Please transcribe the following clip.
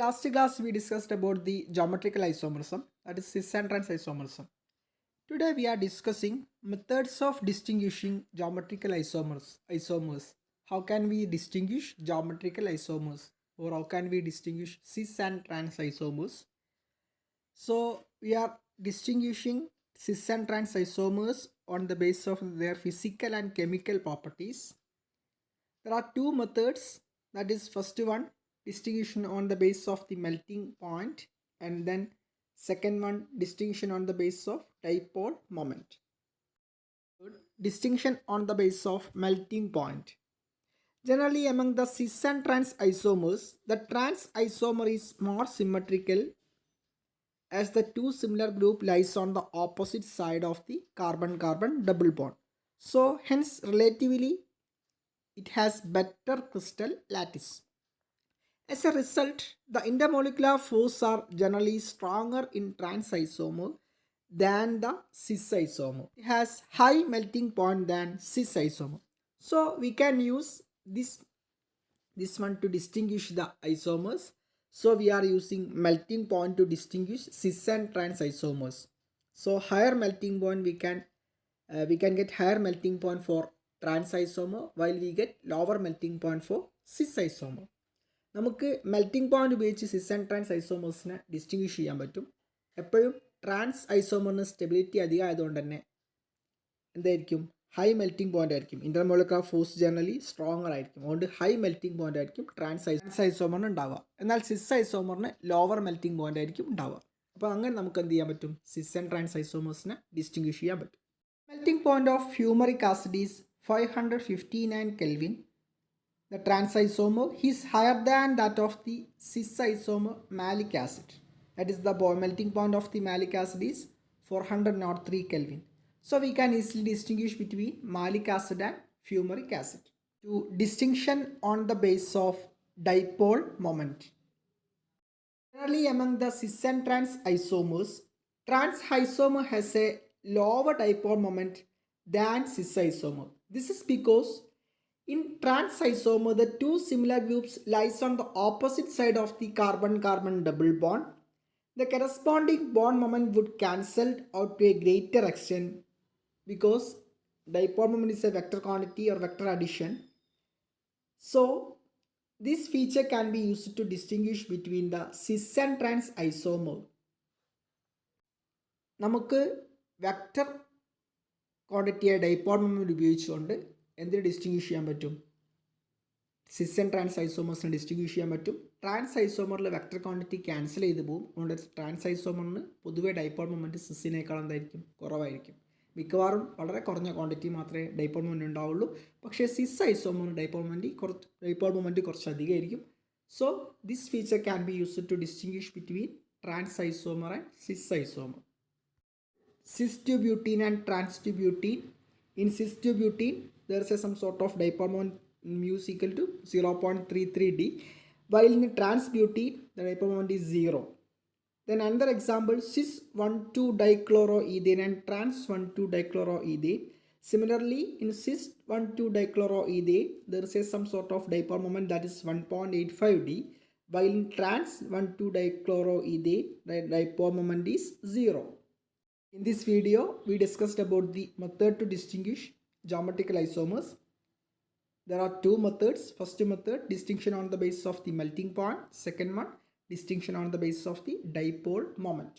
last class we discussed about the geometrical isomerism, that is cis and trans isomerism. Today we are discussing methods of distinguishing geometrical isomers. How can we distinguish geometrical isomers, or how can we distinguish cis and trans isomers? So we are distinguishing cis and trans isomers on the basis of their physical and chemical properties. There are two methods, that is first one distinction on the basis of the melting point, and then second one distinction on the basis of dipole moment. Distinction on the basis of melting point. Generally among the cis and trans isomers, the trans isomer is more symmetrical as the two similar group lies on the opposite side of the carbon-carbon double bond. So hence relatively it has better crystal lattice. As a result, the intermolecular force are generally stronger in trans isomer than the cis isomer. It has high melting point than cis isomer. So we can use this one to distinguish the isomers. So we are using melting point to distinguish cis and trans isomers. So higher melting point we can get higher melting point for trans isomer, while we get lower melting point for cis isomer. നമുക്ക് melting point ഉപയോഗിച്ച് സിസ് and trans ഐസോമേഴ്സിനെ distinguish ചെയ്യാൻ പറ്റും. എപ്പോഴും trans ഐസോമറിന് stability അധികം ആയതുകൊണ്ട് തന്നെ എന്തായിരിക്കും, ഹൈ മെൽറ്റിംഗ് പോയിന്റ് ആയിരിക്കും. ഇന്റർമോളിക്കുലർ ഫോഴ്സ് ജനറലി സ്ട്രോങ്ങർ ആയിരിക്കും. അതുകൊണ്ട് ഹൈ മെൽറ്റിംഗ് പോയിന്റ് ആയിരിക്കും ട്രാൻസ് ഐസോമറിന് ഉണ്ടാവുക. എന്നാൽ സിസ് ഐസോമറിന് ലോവർ മെൽറ്റിംഗ് പോയിന്റ് ആയിരിക്കും ഉണ്ടാവുക. അപ്പോൾ അങ്ങനെ നമുക്ക് എന്ത് ചെയ്യാൻ പറ്റും, സിസ് ആൻഡ് ട്രാൻസ് ഐസോമേഴ്സിനെ ഡിസ്റ്റിങ്വിഷ് ചെയ്യാൻ പറ്റും. Melting point of fumaric acid is 559 Kelvin. The trans isomer is higher than that of the cis isomer malic acid. That is, the melting point of the malic acid is 403 Kelvin. So we can easily distinguish between malic acid and fumaric acid. To distinction on the basis of dipole moment. Generally among the cis and trans isomer has a lower dipole moment than cis isomer. This is because in trans isomer, the two similar groups lies on the opposite side of the carbon-carbon double bond. The corresponding bond moment would cancel out to a greater extent because dipole moment is a vector quantity or vector addition. So this feature can be used to distinguish between the cis and trans isomer. നമുക്ക് vector ക്വാണ്ടിറ്റിയെ dipole moment ഉപയോഗിച്ചുകൊണ്ട് എന്തിനെ distinguish ചെയ്യാൻ പറ്റും, cis and trans ഐസോമേഴ്സിനെ distinguish ചെയ്യാൻ പറ്റും. Trans ഐസോമറിൽ vector quantity cancel ചെയ്ത് പോകും. അതുകൊണ്ട് ട്രാൻസ് ഐസോമറിന് പൊതുവെ ഡൈപോൾ മൊമെൻറ്റ് സിസിനേക്കാൾ എന്തായിരിക്കും, കുറവായിരിക്കും. മിക്കവാറും വളരെ കുറഞ്ഞ ക്വാണ്ടിറ്റി മാത്രമേ ഡൈപോൾ മൊമെൻറ്റ് ഉണ്ടാവുള്ളൂ. പക്ഷേ സിസ് ഐസോമറിന് ഡൈപോൾ മൊമെൻറ്റ് കുറച്ച് അധികമായിരിക്കും. So this feature can be used to distinguish between trans isomer and cis isomer. Cis-2-butene and trans-2-butene. In cis-2-butene, there is some sort of dipole moment mu is equal to 0.33 d, while in trans-butene the dipole moment is 0. Then another example, cis-1,2-dichloroethane and trans-1,2-dichloroethane. Similarly, in cis-1,2-dichloroethane there is some sort of dipole moment that is 1.85 d, while in trans-1,2-dichloroethane the dipole moment is 0. In this video, we discussed about the method to distinguish geometrical isomers. There are two methods. First method, distinction on the basis of the melting point. Second one, distinction on the basis of the dipole moment.